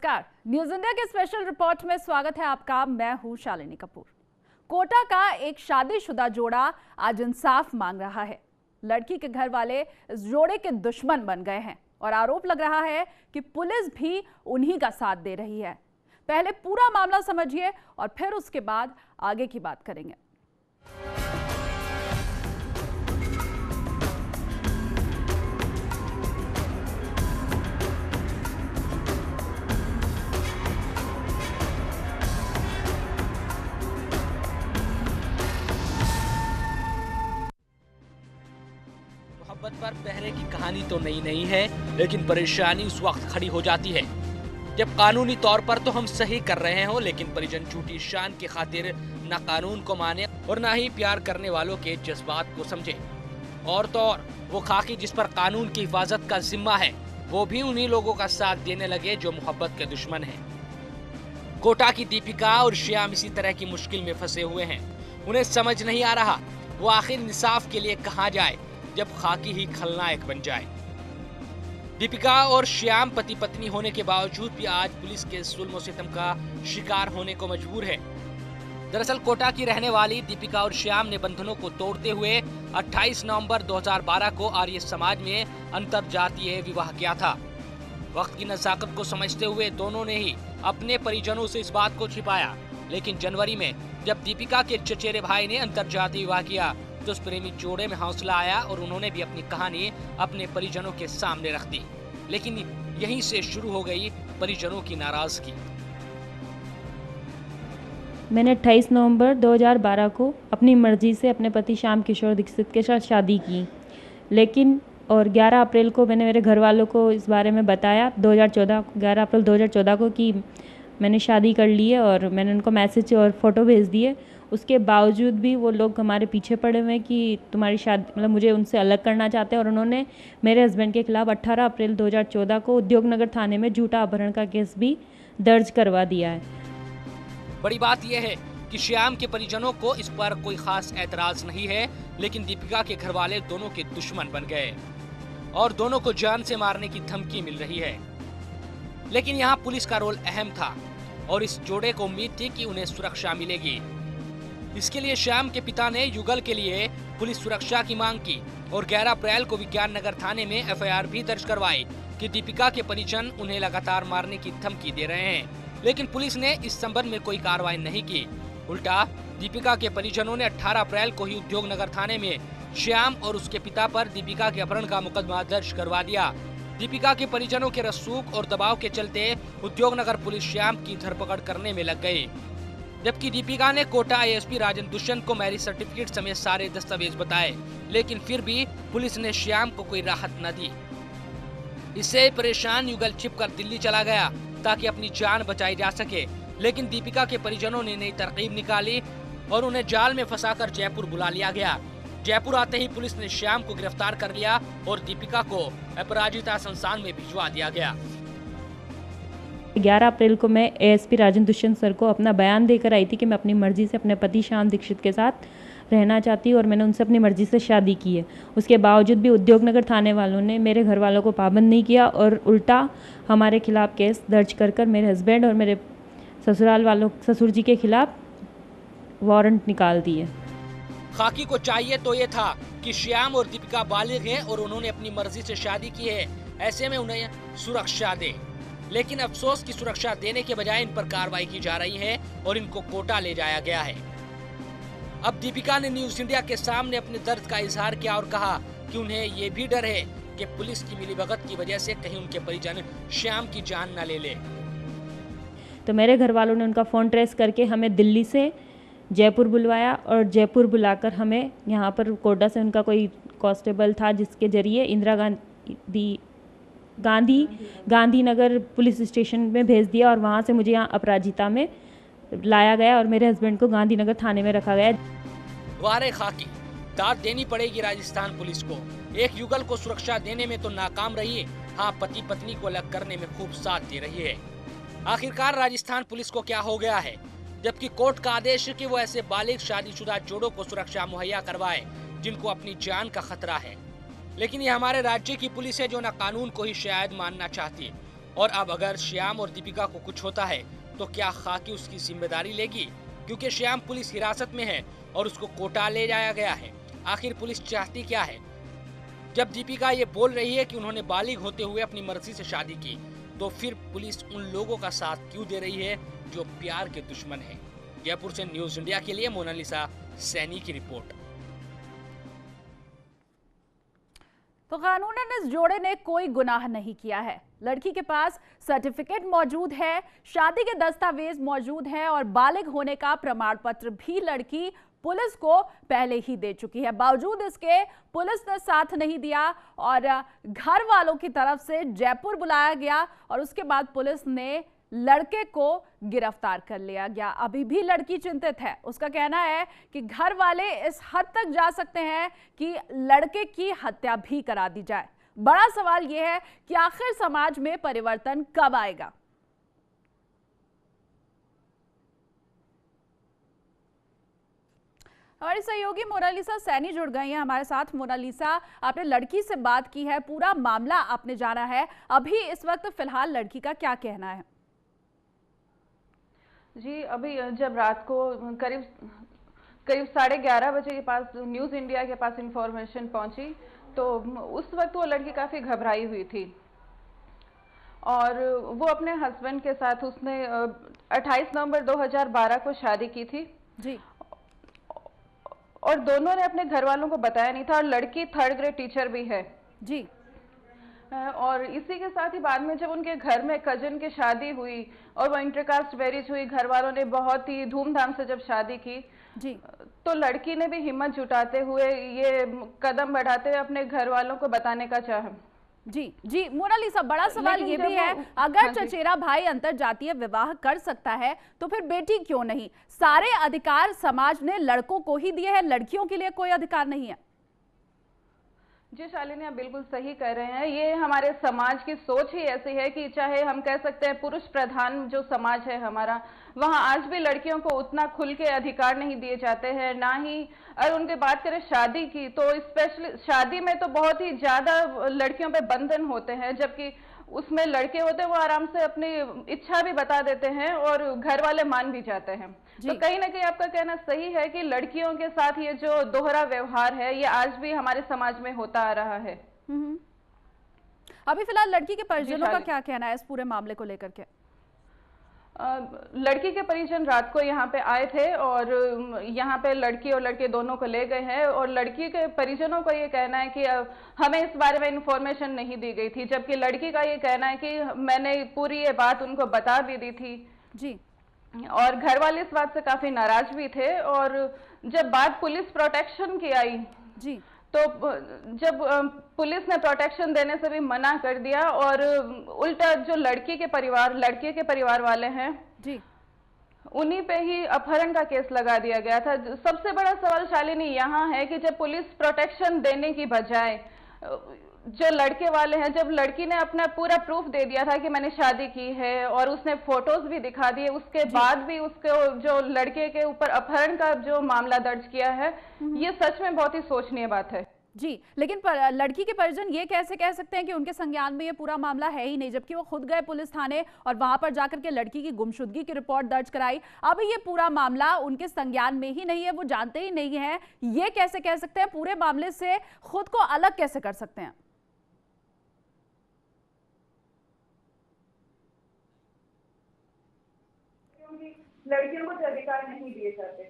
नमस्कार, news India के special report में स्वागत है आपका। मैं हूं शालिनी कपूर। कोटा का एक शादीशुदा जोड़ा आज इंसाफ मांग रहा है। लड़की के घर वाले इस जोड़े के दुश्मन बन गए हैं और आरोप लग रहा है कि पुलिस भी उन्हीं का साथ दे रही है। पहले पूरा मामला समझिए और फिर उसके बाद आगे की बात करेंगे। मोहब्बत पर पहले की कहानी तो नहीं है, लेकिन परेशानी उस वक्त खड़ी हो जाती है जब कानूनी तौर पर तो हम सही कर रहे हो, लेकिन परिजन झूठी शान की खातिर ना कानून को माने और ना ही प्यार करने वालों के जज्बात को समझे। और तो और वो खाकी जिस पर कानून की हिफाजत का जिम्मा है, वो भी उन्हीं लोगों का साथ देने लगे जो मोहब्बत के दुश्मन हैं। कोटा की दीपिका और श्याम इसी तरह की मुश्किल में फंसे हुए हैं। उन्हें समझ नहीं आ रहा वो आखिर इंसाफ के लिए कहाँ जाए जब खाकी ही खलनायक बन जाए। दीपिका और श्याम पति पत्नी होने के बावजूद भी आज पुलिस के जुल्म सितम का शिकार होने को मजबूर है। दरअसल कोटा की रहने वाली दीपिका और श्याम ने बंधनों को तोड़ते हुए 28 नवंबर 2012 को आर्य समाज में अंतरजातीय विवाह किया था। वक्त की नज़ाकत को समझते हुए दोनों ने ही अपने परिजनों से इस बात को छिपाया, लेकिन जनवरी में जब दीपिका के चचेरे भाई ने अंतरजातीय विवाह किया तो उस प्रेमी जोड़े में हौसला आया और उन्होंने भी अपनी कहानी अपने परिजनों के सामने रख दी। लेकिन यहीं से शुरू हो गई परिजनों की नाराजगी। मैंने 28 नवंबर 2012 को अपनी मर्जी से अपने पति श्याम किशोर दीक्षित के साथ शादी की, लेकिन और 11 अप्रैल को मैंने मेरे घर वालों को इस बारे में बताया 11 अप्रैल 2014 को कि मैंने शादी कर ली है, और मैंने उनको मैसेज और फ़ोटो भेज दिए। उसके बावजूद भी वो लोग हमारे पीछे पड़े हुए हैं कि तुम्हारी शादी, मतलब मुझे उनसे अलग करना चाहते हैं। और उन्होंने मेरे हस्बैंड के खिलाफ 18 अप्रैल 2014 को उद्योगनगर थाने में झूठा अपहरण का केस भी दर्ज करवा दिया है। बड़ी बात यह है कि श्याम के परिजनों को इस पर कोई खास ऐतराज नहीं है, लेकिन दीपिका के घर वाले दोनों के दुश्मन बन गए और दोनों को जान से मारने की धमकी मिल रही है। लेकिन यहाँ पुलिस का रोल अहम था और इस जोड़े को उम्मीद थी कि उन्हें सुरक्षा मिलेगी। इसके लिए श्याम के पिता ने युगल के लिए पुलिस सुरक्षा की मांग की और 11 अप्रैल को विज्ञान नगर थाने में एफआईआर भी दर्ज करवाई कि दीपिका के परिजन उन्हें लगातार मारने की धमकी दे रहे हैं। लेकिन पुलिस ने इस संबंध में कोई कार्रवाई नहीं की। उल्टा दीपिका के परिजनों ने 18 अप्रैल को ही उद्योगनगर थाने में श्याम और उसके पिता पर दीपिका के अपहरण का मुकदमा दर्ज करवा दिया। दीपिका के परिजनों के रसूख और दबाव के चलते उद्योगनगर पुलिस श्याम की धरपकड़ करने में लग गई, जबकि दीपिका ने कोटा एएसपी राजन दुष्यंत को मैरिज सर्टिफिकेट समेत सारे दस्तावेज बताए, लेकिन फिर भी पुलिस ने श्याम को कोई राहत न दी। इससे परेशान युगल छिपकर दिल्ली चला गया ताकि अपनी जान बचाई जा सके, लेकिन दीपिका के परिजनों ने नई तरकीब निकाली और उन्हें जाल में फंसाकर जयपुर बुला लिया गया। जयपुर आते ही पुलिस ने श्याम को गिरफ्तार कर लिया और दीपिका को अपराजिता संस्थान में भिजवा दिया गया। 11 अप्रैल को मैं एएसपी राजन दुष्यंत सर को अपना बयान देकर आई थी कि मैं अपनी मर्जी से अपने पति श्याम दीक्षित के साथ रहना चाहती हूँ और मैंने उनसे अपनी मर्जी से शादी की है। उसके बावजूद भी उद्योगनगर थाने वालों ने मेरे घर वालों को पाबंद नहीं किया और उल्टा हमारे खिलाफ केस दर्ज कर मेरे हस्बैंड और मेरे ससुर जी के खिलाफ वारंट निकाल दिए। खाकी को चाहिए तो ये था कि श्याम और दीपिका बालिग हैं और उन्होंने अपनी मर्जी से शादी की है, ऐसे में उन्हें सुरक्षा दे। लेकिन अफसोस की सुरक्षा देने के बजाय इन पर कार्रवाई की जा रही है और इनको कोटा ले जाया गया है। अब दीपिका ने न्यूज इंडिया के सामने अपने दर्द का इजहार किया और कहा कि उन्हें ये भी डर है कि पुलिस की मिलीभगत की वजह से कहीं उनके परिजन श्याम की जान न ले ले। तो मेरे घर वालों ने उनका फ़ोन ट्रेस करके हमें दिल्ली से जयपुर बुलवाया और जयपुर बुलाकर हमें यहाँ पर कोटा से उनका कोई कांस्टेबल था जिसके जरिए इंदिरा गांधीनगर पुलिस स्टेशन में भेज दिया और वहाँ से मुझे यहाँ अपराजिता में लाया गया और मेरे हस्बैंड को गांधीनगर थाने में रखा गया। वारे खाकी, दाद देनी पड़ेगी राजस्थान पुलिस को। एक युगल को सुरक्षा देने में तो नाकाम रही है, हाँ पति पत्नी को अलग करने में खूब साथ दे रही है। आखिरकार राजस्थान पुलिस को क्या हो गया है, जबकि कोर्ट का आदेश है कि वो ऐसे बालिग शादीशुदा जोड़ों को सुरक्षा मुहैया करवाए जिनको अपनी जान का खतरा है। लेकिन ये हमारे राज्य की पुलिस है जो न कानून को ही शायद मानना चाहती है और अब अगर श्याम और दीपिका को कुछ होता है तो क्या खाकी उसकी जिम्मेदारी लेगी? क्योंकि श्याम पुलिस हिरासत में है और उसको कोटा ले जाया गया है। आखिर पुलिस चाहती क्या है? जब दीपिका ये बोल रही है कि उन्होंने बालिग होते हुए अपनी मर्जी से शादी की, तो फिर पुलिस उन लोगों का साथ क्यों दे रही है जो प्यार के दुश्मन हैं? जयपुर से न्यूज इंडिया के लिए मोनालिसा सैनी की रिपोर्ट। तो कानूनन इस जोड़े ने कोई गुनाह नहीं किया है। लड़की के पास सर्टिफिकेट मौजूद है, शादी के दस्तावेज मौजूद हैं और बालिग होने का प्रमाण पत्र भी लड़की पुलिस को पहले ही दे चुकी है। बावजूद इसके पुलिस ने साथ नहीं दिया और घर वालों की तरफ से जयपुर बुलाया गया और उसके बाद पुलिस ने लड़के को गिरफ्तार कर लिया गया। अभी भी लड़की चिंतित है। उसका कहना है कि घर वाले इस हद तक जा सकते हैं कि लड़के की हत्या भी करा दी जाए। बड़ा सवाल यह है कि आखिर समाज में परिवर्तन कब आएगा। हमारी सहयोगी मोनालिसा सैनी जुड़ गई हैं हमारे साथ। मोनालिसा, आपने लड़की से बात की है, पूरा मामला आपने जाना है, अभी इस वक्त फिलहाल लड़की का क्या कहना है? जी, अभी जब रात को करीब 11:30 बजे के पास न्यूज़ इंडिया के पास इंफॉर्मेशन पहुंची, तो उस वक्त वो लड़की काफ़ी घबराई हुई थी और वो अपने हस्बैंड के साथ उसने 28 नवंबर 2012 को शादी की थी जी। और दोनों ने अपने घर वालों को बताया नहीं था और लड़की 3rd ग्रेड टीचर भी है जी। और इसी के साथ ही बाद में जब उनके घर में कजन की शादी हुई और वो इंटरकास्ट मैरिज हुई, घर वालों ने बहुत ही धूमधाम से जब शादी की जी, तो लड़की ने भी हिम्मत जुटाते हुए ये कदम बढ़ाते हुए अपने घर वालों को बताने का चाहा। जी जी मोनालिसा, बड़ा सवाल ये भी है, अगर चचेरा भाई अंतरजातीय विवाह कर सकता है तो फिर बेटी क्यों नहीं? सारे अधिकार समाज ने लड़कों को ही दिए हैं, लड़कियों के लिए कोई अधिकार नहीं है। जी शालिनी, आप बिल्कुल सही कह रहे हैं। ये हमारे समाज की सोच ही ऐसी है कि चाहे हम कह सकते हैं पुरुष प्रधान जो समाज है हमारा, वहाँ आज भी लड़कियों को उतना खुल के अधिकार नहीं दिए जाते हैं। ना ही अगर उनकी बात करें शादी की, तो स्पेशली शादी में तो बहुत ही ज्यादा लड़कियों पे बंधन होते हैं, जबकि उसमें लड़के होते हैं वो आराम से अपनी इच्छा भी बता देते हैं और घर वाले मान भी जाते हैं। तो कहीं ना कहीं आपका कहना सही है कि लड़कियों के साथ ये जो दोहरा व्यवहार है ये आज भी हमारे समाज में होता आ रहा है। अभी फिलहाल लड़की के परिजनों का क्या कहना है इस पूरे मामले को लेकर के? लड़की के परिजन रात को यहाँ पे आए थे और यहाँ पे लड़की और लड़के दोनों को ले गए हैं और लड़की के परिजनों को ये कहना है कि हमें इस बारे में इंफॉर्मेशन नहीं दी गई थी, जबकि लड़की का ये कहना है कि मैंने पूरी ये बात उनको बता भी दी थी जी। और घर वाले इस बात से काफी नाराज भी थे। और जब बात पुलिस प्रोटेक्शन की आई जी, तो जब पुलिस ने प्रोटेक्शन देने से भी मना कर दिया और उल्टा जो लड़के के परिवार वाले हैं जी, उन्हीं पे ही अपहरण का केस लगा दिया गया था। सबसे बड़ा सवाल शालिनी यहाँ है कि जब पुलिस प्रोटेक्शन देने की बजाय जो लड़के वाले हैं, जब लड़की ने अपना पूरा प्रूफ दे दिया था कि मैंने शादी की है और उसने फोटोज भी दिखा दिए, उसके बाद भी उसको जो लड़के के ऊपर अपहरण का जो मामला दर्ज किया है, ये सच में बहुत ही सोचनीय बात है। जी, लेकिन लड़की के परिजन ये कैसे कह सकते हैं कि उनके संज्ञान में ये पूरा मामला है ही नहीं, जबकि वो खुद गए पुलिस थाने और वहां पर जाकर के लड़की की गुमशुदगी की रिपोर्ट दर्ज कराई। अब ये पूरा मामला उनके संज्ञान में ही नहीं है, वो जानते ही नहीं है, ये कैसे कह सकते हैं? पूरे मामले से खुद को अलग कैसे कर सकते हैं? लड़कियों को अधिकार नहीं दिए जाते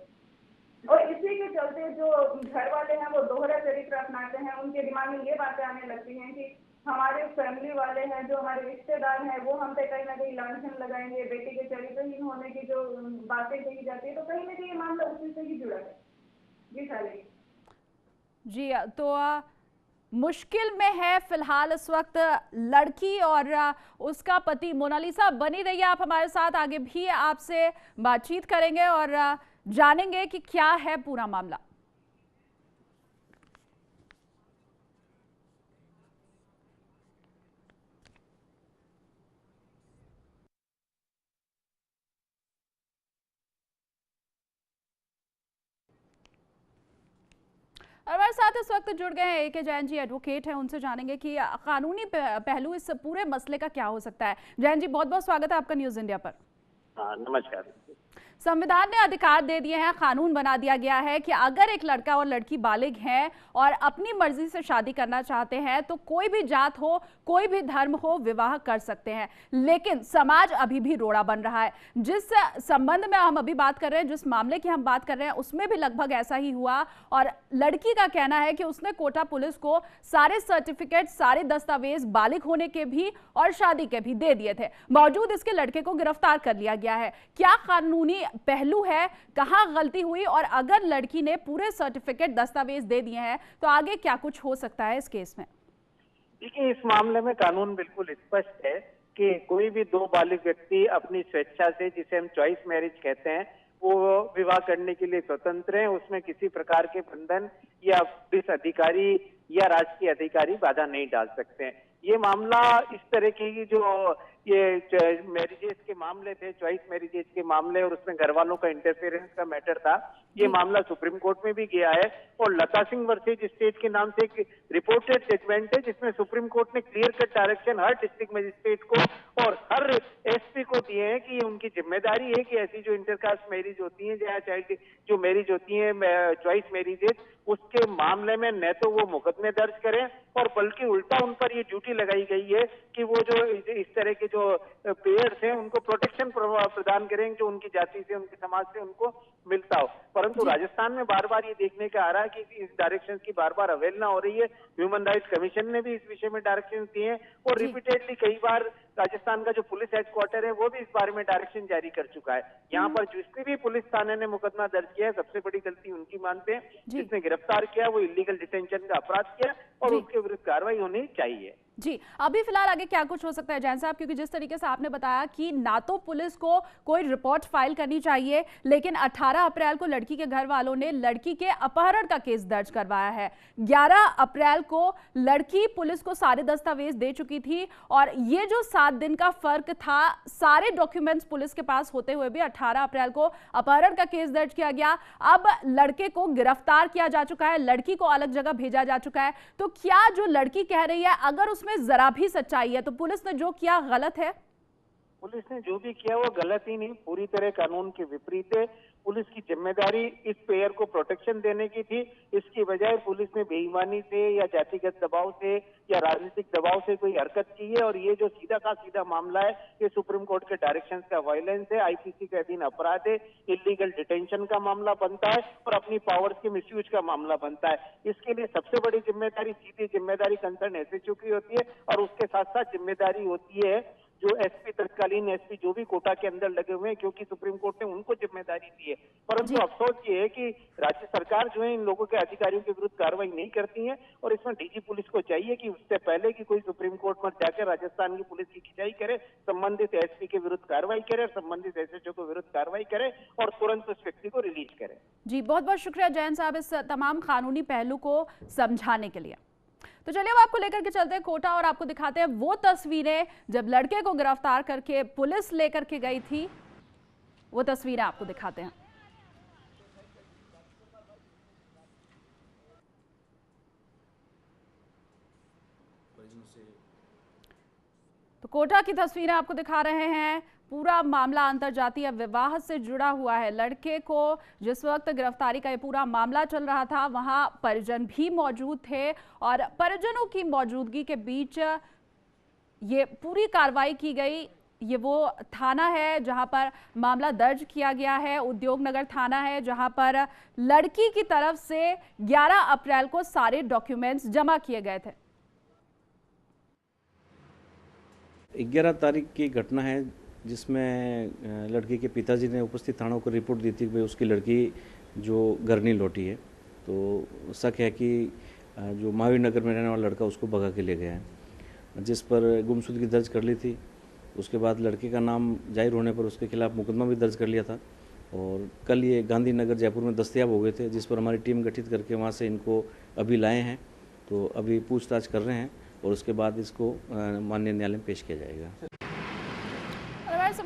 और इसी के चलते जो घर वाले हैं वो दोहरा चरित्र अपनाते हैं। उनके दिमाग में ये बातें आने लगती हैं कि हमारे फैमिली वाले हैं, जो हमारे रिश्तेदार हैं, वो हम पे कहीं ना कहीं लांछन लगाएंगे। बेटी के चरित्रहीन होने की जो बातें कही जाती है, तो कहीं ना कहीं ये मामला उसी से ही जुड़ा है। जी शालिनी जी, तो मुश्किल में है फिलहाल इस वक्त लड़की और उसका पति। मोनालिसा बनी रहिए आप हमारे साथ, आगे भी आपसे बातचीत करेंगे और जानेंगे कि क्या है पूरा मामला। और हमारे साथ इस वक्त जुड़ गए हैं A.K. जैन जी, एडवोकेट हैं, उनसे जानेंगे कि कानूनी पहलू इस पूरे मसले का क्या हो सकता है। जैन जी, बहुत बहुत स्वागत है आपका न्यूज़ इंडिया पर। नमस्कार। संविधान ने अधिकार दे दिए हैं, कानून बना दिया गया है कि अगर एक लड़का और लड़की बालिग हैं और अपनी मर्जी से शादी करना चाहते हैं तो कोई भी जात हो, कोई भी धर्म हो, विवाह कर सकते हैं। लेकिन समाज अभी भी रोड़ा बन रहा है। जिस संबंध में हम अभी बात कर रहे हैं, जिस मामले की हम बात कर रहे हैं, उसमें भी लगभग ऐसा ही हुआ। और लड़की का कहना है कि उसने कोटा पुलिस को सारे सर्टिफिकेट, सारे दस्तावेज बालिग होने के भी और शादी के भी दे दिए थे। बावजूद इसके लड़के को गिरफ्तार कर लिया गया है। क्या कानूनी पहलू है, कहां गलती हुई, और अगर लड़की ने पूरे सर्टिफिकेट, दस्तावेज दे दिए हैं तो आगे क्या कुछ हो सकता है इस केस में? देखिए, इस मामले में कानून बिल्कुल स्पष्ट है कि कोई भी दो बालिग व्यक्ति अपनी स्वेच्छा से, जिसे हम चॉइस मैरिज कहते हैं, वो विवाह करने के लिए स्वतंत्र हैं। उसमें किसी प्रकार के बंधन या पुलिस अधिकारी या राजकीय अधिकारी बाधा नहीं डाल सकते हैं। ये मामला इस तरह की जो ये मैरिजेस के मामले थे, चॉइस मैरिजेस के मामले, और उसमें घर वालों का इंटरफेरेंस का मैटर था, ये मामला सुप्रीम कोर्ट में भी गया है। और लता सिंह वर्सेज स्टेट के नाम से एक रिपोर्टेड जजमेंट है जिसमें सुप्रीम कोर्ट ने क्लियर कट डायरेक्शन हर डिस्ट्रिक्ट मजिस्ट्रेट को और हर एसपी को दिए हैं कि ये उनकी जिम्मेदारी है कि ऐसी जो इंटरकास्ट मैरिज होती है या चाइल्ड जो मैरिज होती है, चॉइस मैरिजेस, उसके मामले में न तो वो मुकदमे दर्ज करें और बल्कि उल्टा उन पर ये ड्यूटी लगाई गई है कि वो जो इस तरह के जो पेयर्स हैं उनको प्रोटेक्शन प्रदान करें जो उनकी जाति से, उनके समाज से उनको मिलता हो। परंतु राजस्थान में बार बार ये देखने का आ रहा है कि इस डायरेक्शन की बार बार अवहेलना हो रही है। ह्यूमन राइट्स कमीशन ने भी इस विषय में डायरेक्शन दिए हैं और रिपीटेडली कई बार राजस्थान का जो पुलिस हेडक्वार्टर है वो भी इस बारे में डायरेक्शन जारी कर चुका है। यहाँ पर जिसने भी पुलिस थाने ने मुकदमा दर्ज किया है, सबसे बड़ी गलती उनकी मानते हैं। जिसने गिरफ्तार किया वो इलीगल डिटेंशन का अपराध किया और उसके विरुद्ध कार्रवाई होनी चाहिए। जी, अभी फिलहाल आगे क्या कुछ हो सकता है जैन साहब, क्योंकि जिस तरीके से आपने बताया कि ना तो पुलिस को कोई रिपोर्ट फाइल करनी चाहिए, लेकिन 18 अप्रैल को लड़की के घर वालों ने लड़की के अपहरण का केस दर्ज करवाया है। 11 अप्रैल को लड़की पुलिस को सारे दस्तावेज दे चुकी थी और ये जो 7 दिन का फर्क था, सारे डॉक्यूमेंट्स पुलिस के पास होते हुए भी 18 अप्रैल को अपहरण का केस दर्ज किया गया। अब लड़के को गिरफ्तार किया जा चुका है, लड़की को अलग जगह भेजा जा चुका है। तो क्या जो लड़की कह रही है, अगर उसमें जरा भी सच्चाई है तो पुलिस ने जो किया गलत है? पुलिस ने जो भी किया वो गलत ही नहीं, पूरी तरह कानून के विपरीत है। पुलिस की जिम्मेदारी इस पेयर को प्रोटेक्शन देने की थी। इसकी बजाय पुलिस ने बेईमानी से या जातिगत दबाव से या राजनीतिक दबाव से कोई हरकत की है और ये जो सीधा का सीधा मामला है ये सुप्रीम कोर्ट के डायरेक्शंस का वायलेंस है, आईपीसी के अधीन अपराध है, इलीगल डिटेंशन का मामला बनता है और अपनी पावर्स के मिसयूज का मामला बनता है। इसके लिए सबसे बड़ी जिम्मेदारी, सीधी जिम्मेदारी कंसर्न एसएचओ की होती है और उसके साथ साथ जिम्मेदारी होती है जो एसपी, तत्कालीन एसपी जो भी कोटा के अंदर लगे हुए हैं, क्योंकि सुप्रीम कोर्ट ने उनको जिम्मेदारी दी है। परंतु अफसोस ये है कि राज्य सरकार जो है इन लोगों के अधिकारियों के विरुद्ध कार्रवाई नहीं करती है और इसमें डीजी पुलिस को चाहिए कि उससे पहले कि कोई सुप्रीम कोर्ट में जाकर राजस्थान की पुलिस की खिंचाई करे, संबंधित एसपी के विरुद्ध कार्रवाई करे, संबंधित एसएचओ के विरुद्ध कार्रवाई करे और तुरंत उस व्यक्ति को रिलीज करे। जी, बहुत बहुत शुक्रिया जैन साहब इस तमाम कानूनी पहलू को समझाने के लिए। तो चलिए अब आपको लेकर के चलते हैं कोटा और आपको दिखाते हैं वो तस्वीरें जब लड़के को गिरफ्तार करके पुलिस लेकर के गई थी। वो तस्वीरें आपको दिखाते हैं। तो कोटा की तस्वीरें आपको दिखा रहे हैं। पूरा मामला अंतरजातीय विवाह से जुड़ा हुआ है। लड़के को जिस वक्त गिरफ्तारी का ये पूरा मामला चल रहा था वहां परिजन भी मौजूद थे और परिजनों की मौजूदगी के बीच ये पूरी कार्रवाई की गई। ये वो थाना है जहां पर मामला दर्ज किया गया है, उद्योग नगर थाना है, जहां पर लड़की की तरफ से 11 अप्रैल को सारे डॉक्यूमेंट्स जमा किए गए थे। 11 तारीख की घटना है जिसमें लड़की के पिताजी ने उपस्थित थानों को रिपोर्ट दी थी कि भाई उसकी लड़की जो घर नहीं लौटी है, तो शक है कि जो महावीर नगर में रहने वाला लड़का उसको भगा के ले गया है, जिस पर गुमशुदगी दर्ज कर ली थी। उसके बाद लड़के का नाम जाहिर होने पर उसके खिलाफ मुकदमा भी दर्ज कर लिया था और कल ये गांधीनगर जयपुर में दस्तयाब हो गए थे, जिस पर हमारी टीम गठित करके वहाँ से इनको अभी लाए हैं। तो अभी पूछताछ कर रहे हैं और उसके बाद इसको माननीय न्यायालय में पेश किया जाएगा।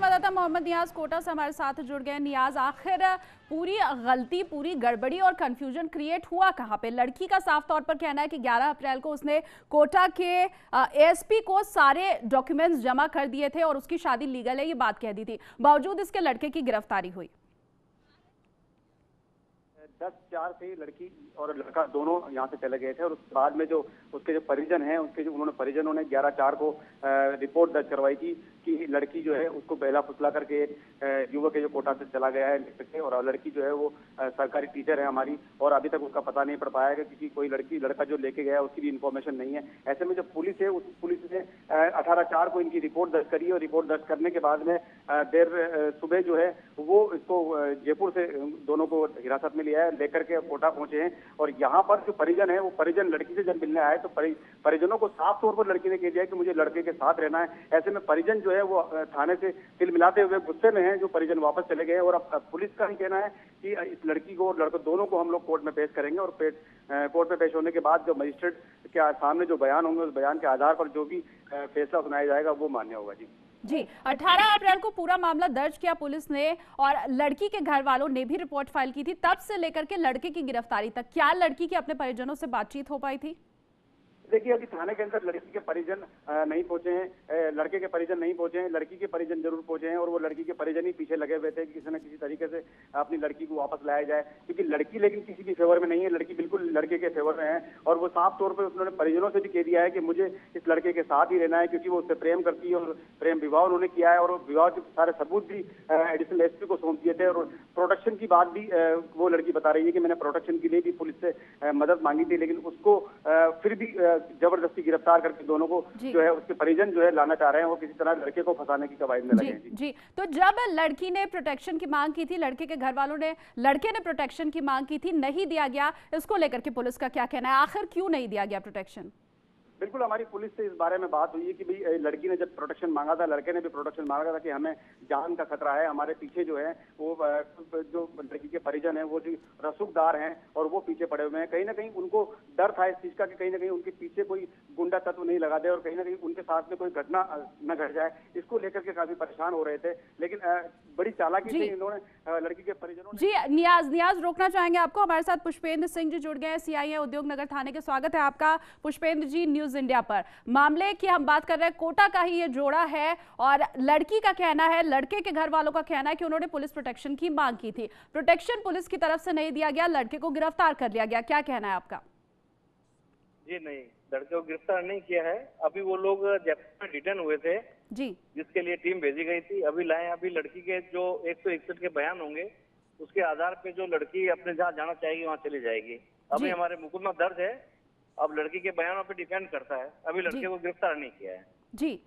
संवाददाता मोहम्मद नियाज कोटा से हमारे साथ जुड़ गए। नियाज, आखिर पूरी गलती, पूरी गड़बड़ी और कंफ्यूजन क्रिएट हुआ कहां पे? लड़की का साफ तौर पर कहना है कि 11 अप्रैल को उसने कोटा के एएसपी को सारे डॉक्यूमेंट्स जमा कर दिए थे और उसकी शादी लीगल है, ये बात कह दी थी। बावजूद इसके लड़के की गिरफ्तारी हुई। 10/4 से लड़की और लड़का दोनों यहाँ से चले गए थे और उसके बाद में जो उसके जो परिजन हैं, उसके जो परिजनों ने 11/4 को रिपोर्ट दर्ज करवाई थी कि लड़की जो है उसको बहला फुसला करके युवक है जो कोटा से चला गया है और लड़की जो है वो सरकारी टीचर है हमारी और अभी तक उसका पता नहीं पड़ पाया है क्योंकि कोई लड़का जो लेके गया उसकी भी इन्फॉर्मेशन नहीं है। ऐसे में जो पुलिस है उस पुलिस ने 18/4 को इनकी रिपोर्ट दर्ज करी और रिपोर्ट दर्ज करने के बाद में देर सुबह जो है वो इसको जयपुर से दोनों को हिरासत में लिया है, लेकर के कोटा पहुंचे हैं। और यहाँ पर जो परिजन है वो परिजन लड़की से जब मिलने आए तो परिजनों को साफ तौर पर लड़की ने कह दिया कि मुझे लड़के के साथ रहना है। ऐसे में परिजन जो है वो थाने से तिल मिलाते हुए गुस्से में हैं, जो परिजन वापस चले गए और अब पुलिस का ही कहना है कि इस लड़की को और लड़के दोनों को हम लोग कोर्ट में पेश करेंगे और कोर्ट में पेश होने के बाद जो मजिस्ट्रेट के सामने जो बयान होंगे उस बयान के आधार पर जो भी फैसला सुनाया जाएगा वो मान्य होगा। जी 18 अप्रैल को पूरा मामला दर्ज किया पुलिस ने और लड़की के घर वालों ने भी रिपोर्ट फाइल की थी। तब से लेकर के लड़के की गिरफ्तारी तक क्या लड़की के अपने परिजनों से बातचीत हो पाई थी? देखिए अभी थाने के अंदर लड़की के परिजन नहीं पहुंचे हैं, लड़के के परिजन नहीं पहुंचे हैं, लड़की के परिजन जरूर पहुंचे हैं और वो लड़की के परिजन ही पीछे लगे हुए थे कि किसी न किसी तरीके से अपनी लड़की को वापस लाया जाए, क्योंकि लड़की लेकिन किसी की फेवर में नहीं है, लड़की बिल्कुल लड़के के फेवर में है। और वो साफ तौर पर उन्होंने परिजनों से भी कह दिया है कि मुझे इस लड़के के साथ ही रहना है क्योंकि वो उससे प्रेम करती है और प्रेम विवाह उन्होंने किया है और विवाह के सारे सबूत भी एडिशनल एसपी को सौंप दिए थे। और प्रोटेक्शन की बात भी वो लड़की बता रही है कि मैंने प्रोटेक्शन के लिए भी पुलिस से मदद मांगी थी, लेकिन उसको फिर भी जबरदस्ती गिरफ्तार करके दोनों को जो है उसके परिजन जो है लाना चाह रहे हैं, वो किसी तरह लड़के को फंसाने की कवायद में लगे हैं। जी तो जब लड़की ने प्रोटेक्शन की मांग की थी, लड़के के घर वालों ने, लड़के ने प्रोटेक्शन की मांग की थी, नहीं दिया गया, इसको लेकर के पुलिस का क्या कहना है? आखिर क्यों नहीं दिया गया प्रोटेक्शन? बिल्कुल हमारी पुलिस से इस बारे में बात हुई है कि भाई लड़की ने जब प्रोटेक्शन मांगा था, लड़के ने भी प्रोटेक्शन मांगा था कि हमें जान का खतरा है, हमारे पीछे जो है वो जो लड़की के परिजन हैं वो जो रसूखदार हैं और वो पीछे पड़े हुए हैं। कहीं ना कहीं उनको डर था इस चीज का कि कहीं ना कहीं उनके पीछे कोई गुंडा तत्व नहीं लगा दे और कहीं ना कहीं उनके साथ में कोई घटना न घट जाए, इसको लेकर के काफी परेशान हो रहे थे। लेकिन बड़ी चालाकी से इन्होंने लड़की के परिजनों जी नियाज रोकना चाहेंगे आपको। हमारे साथ पुष्पेंद्र सिंह जी जुड़ गए हैं, सीआईए उद्योग नगर थाने के। स्वागत है आपका पुष्पेंद्र जी न्यूज इंडिया पर। मामले की हम बात कर रहे हैं, कोटा का ही ये जोड़ा है और लड़की का कहना है, लड़के के घर वालों का कहना है कि उन्होंने पुलिस प्रोटेक्शन की मांग की थी, प्रोटेक्शन पुलिस की तरफ से नहीं दिया गया, लड़के को गिरफ्तार कर लिया गया। क्या कहना है आपका? जी नहीं, लड़के को गिरफ्तार नहीं किया है। अभी वो लोग जयपुर में रिटर्न हुए थे जी, जिसके लिए टीम भेजी गई थी, अभी लाए। अभी लड़की के जो 161 के बयान होंगे उसके आधार पे जो लड़की अपने जहाँ जाना चाहेगी वहाँ चली जाएगी। अभी हमारे मुकदमा दर्ज है, अब लड़की के बयानों पे डिपेंड करता है। अभी लड़के को गिरफ्तार नहीं किया है। जी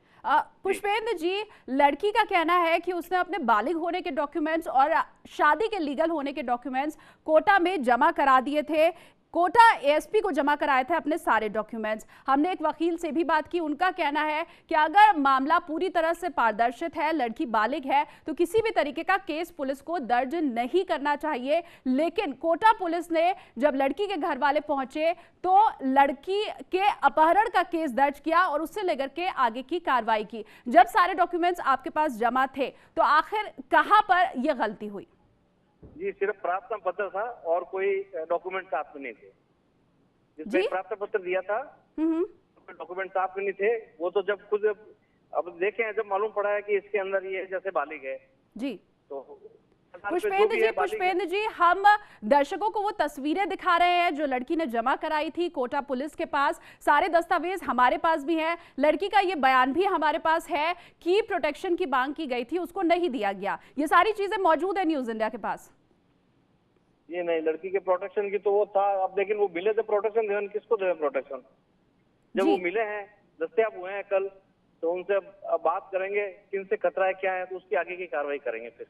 पुष्पेंद्र जी, लड़की का कहना है कि उसने अपने बालिग होने के डॉक्यूमेंट्स और शादी के लीगल होने के डॉक्यूमेंट्स कोटा में जमा करा दिए थे, कोटा एएसपी को जमा कराए थे अपने सारे डॉक्यूमेंट्स। हमने एक वकील से भी बात की, उनका कहना है कि अगर मामला पूरी तरह से पारदर्शित है, लड़की बालिग है, तो किसी भी तरीके का केस पुलिस को दर्ज नहीं करना चाहिए। लेकिन कोटा पुलिस ने जब लड़की के घर वाले पहुंचे तो लड़की के अपहरण का केस दर्ज किया और उससे लेकर के आगे की कार्रवाई की। जब सारे डॉक्यूमेंट्स आपके पास जमा थे तो आखिर कहां पर यह गलती हुई? जी सिर्फ प्रार्थना पत्र था और कोई डॉक्यूमेंट साथ में नहीं थे। जिसने प्रार्थना पत्र दिया था डॉक्यूमेंट साथ में नहीं थे। वो तो जब खुद अब देखे जब मालूम पड़ा है कि इसके अंदर ये जैसे बालिग है जी। तो पुष्पेंद्र जी, हम दर्शकों को वो तस्वीरें दिखा रहे हैं जो लड़की ने जमा कराई थी कोटा पुलिस के पास। सारे दस्तावेज हमारे पास भी हैं, लड़की का ये बयान भी हमारे पास है कि प्रोटेक्शन की मांग की गई थी, उसको नहीं दिया गया। ये सारी चीजें मौजूद है न्यूज इंडिया के पास। ये नहीं, लड़की के प्रोटेक्शन की तो वो था। अब लेकिन वो मिले थे प्रोटेक्शन, देवन किसको दे प्रोटेक्शन? जब वो मिले हैं, दस्तयाब हुए हैं कल, तो उनसे बात करेंगे किनसे खतरा है क्या है, तो उसकी आगे की कार्रवाई करेंगे फिर।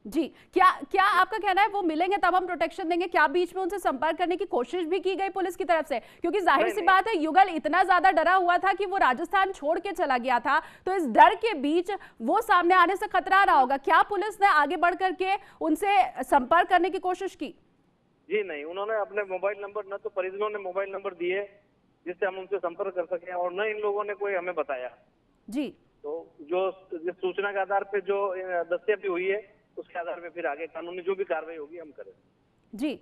जी क्या आपका कहना है वो मिलेंगे तब हम प्रोटेक्शन देंगे? क्या बीच में उनसे संपर्क करने की कोशिश भी की गई पुलिस की तरफ से? क्योंकि जाहिर सी बात है युगल इतना ज्यादा डरा हुआ था कि वो राजस्थान छोड़ के चला गया था, तो इस डर के बीच वो सामने आने से खतरा रहा होगा। क्या पुलिस ने आगे बढ़ करके उनसे संपर्क करने की कोशिश की? जी नहीं, उन्होंने अपने मोबाइल नंबर, न तो परिजनों ने मोबाइल नंबर दिए जिससे हम उनसे संपर्क कर सके और न इन लोगों ने कोई हमें बताया। जी तो जो जिस सूचना के आधार पे जो दस्तयाबी हुई है उसके आधार पे फिर आगे कानूनी जो भी कार्रवाई होगी हम करें। जी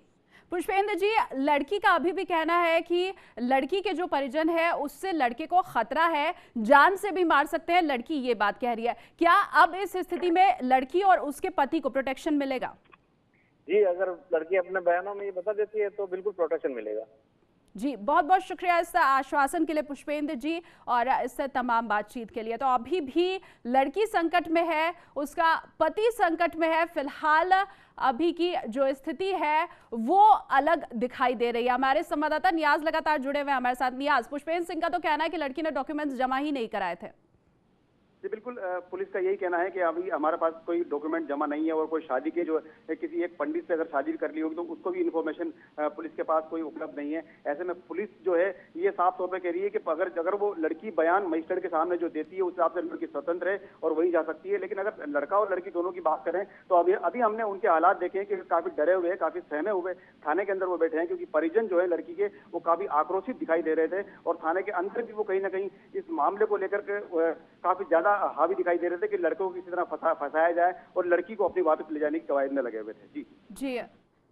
पुष्पेंद्र जी, लड़की का अभी भी कहना है कि लड़की के जो परिजन है उससे लड़के को खतरा है, जान से भी मार सकते हैं, लड़की ये बात कह रही है। क्या अब इस स्थिति में लड़की और उसके पति को प्रोटेक्शन मिलेगा? जी, अगर लड़की अपने बयानों में ये बता देती है तो बिल्कुल प्रोटेक्शन मिलेगा। जी, बहुत बहुत शुक्रिया इस आश्वासन के लिए पुष्पेंद्र जी और इस तमाम बातचीत के लिए। तो अभी भी लड़की संकट में है, उसका पति संकट में है। फिलहाल अभी की जो स्थिति है वो अलग दिखाई दे रही है। हमारे संवाददाता नियाज लगातार जुड़े हुए हैं हमारे साथ। नियाज, पुष्पेंद्र सिंह का तो कहना है कि लड़की ने डॉक्यूमेंट्स जमा ही नहीं कराए थे। जी बिल्कुल, पुलिस का यही कहना है कि अभी हमारे पास कोई डॉक्यूमेंट जमा नहीं है और कोई शादी के जो किसी एक पंडित से अगर शादी कर ली होगी तो उसको भी इन्फॉर्मेशन पुलिस के पास कोई उपलब्ध नहीं है। ऐसे में पुलिस जो है ये साफ तौर पे कह रही है कि अगर वो लड़की बयान मजिस्ट्रेट के सामने जो देती है उस हिसाब से लड़की स्वतंत्र है और वही जा सकती है। लेकिन अगर लड़का और लड़की दोनों की बात करें तो अभी हमने उनके हालात देखे हैं कि काफी डरे हुए, काफी सहमे हुए थाने के अंदर वो बैठे हैं, क्योंकि परिजन जो है लड़की के वो काफी आक्रोशित दिखाई दे रहे थे और थाने के अंदर भी वो कहीं ना कहीं इस मामले को लेकर के काफी ज्यादा हावी दिखाई दे रहे थे कि लड़कों को किसी तरह फंसाया जाए और लड़की को अपनी वापस ले जाने की कवायद में लगे हुए थे। जी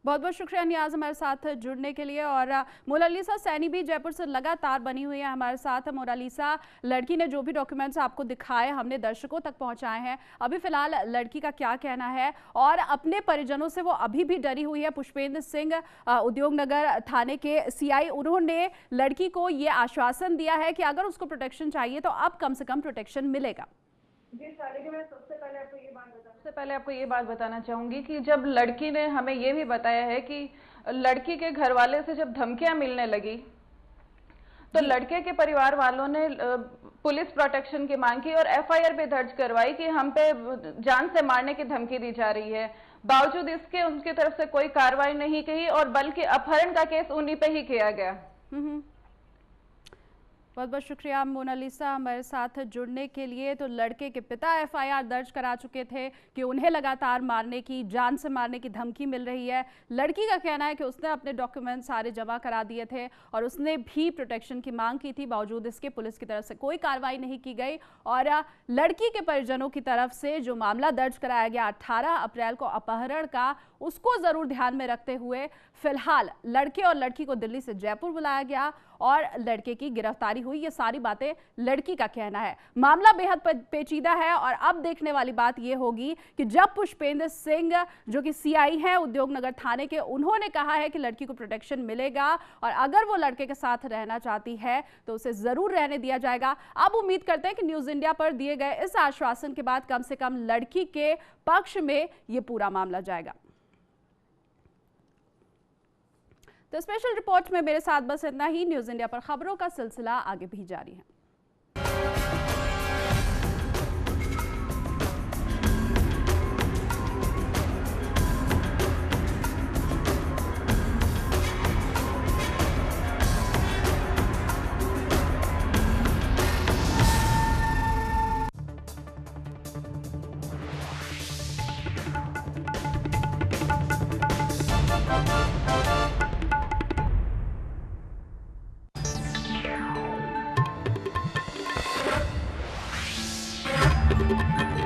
बहुत बहुत शुक्रिया नियाज हमारे साथ जुड़ने के लिए। और मोनालिसा सैनी भी जयपुर से लगातार बनी हुई है हमारे साथ। मोनालिसा, लड़की ने जो भी डॉक्यूमेंट्स आपको दिखाए हमने दर्शकों तक पहुंचाए हैं, अभी फिलहाल लड़की का क्या कहना है और अपने परिजनों से वो अभी भी डरी हुई है। पुष्पेंद्र सिंह उद्योगनगर थाने के सीआई, उन्होंने लड़की को ये आश्वासन दिया है कि अगर उसको प्रोटेक्शन चाहिए तो अब कम से कम प्रोटेक्शन मिलेगा। जी शालिनी, मैं सबसे पहले आपको ये बात बताना चाहूंगी कि जब लड़की ने हमें ये भी बताया है कि लड़की के घर वाले से जब धमकियां मिलने लगी तो लड़के के परिवार वालों ने पुलिस प्रोटेक्शन की मांग की और एफआईआर भी दर्ज करवाई कि हम पे जान से मारने की धमकी दी जा रही है। बावजूद इसके उनकी तरफ से कोई कार्रवाई नहीं की और बल्कि अपहरण का केस उन्हीं पे ही किया गया। बहुत बहुत शुक्रिया मोनालिसा हमारे साथ जुड़ने के लिए। तो लड़के के पिता एफआईआर दर्ज करा चुके थे कि उन्हें लगातार मारने की, जान से मारने की धमकी मिल रही है। लड़की का कहना है कि उसने अपने डॉक्यूमेंट सारे जमा करा दिए थे और उसने भी प्रोटेक्शन की मांग की थी, बावजूद इसके पुलिस की तरफ से कोई कार्रवाई नहीं की गई। और लड़की के परिजनों की तरफ से जो मामला दर्ज कराया गया 18 अप्रैल को अपहरण का, उसको जरूर ध्यान में रखते हुए फिलहाल लड़के और लड़की को दिल्ली से जयपुर बुलाया गया और लड़के की गिरफ्तारी हुई। ये सारी बातें लड़की का कहना है। मामला बेहद पेचीदा है और अब देखने वाली बात यह होगी कि जब पुष्पेंद्र सिंह जो कि सीआई हैं उद्योगनगर थाने के, उन्होंने कहा है कि लड़की को प्रोटेक्शन मिलेगा और अगर वो लड़के के साथ रहना चाहती है तो उसे जरूर रहने दिया जाएगा। अब उम्मीद करते हैं कि न्यूज इंडिया पर दिए गए इस आश्वासन के बाद कम से कम लड़की के पक्ष में ये पूरा मामला जाएगा। तो स्पेशल रिपोर्ट में मेरे साथ बस इतना ही। न्यूज इंडिया पर खबरों का सिलसिला आगे भी जारी है। Thank you.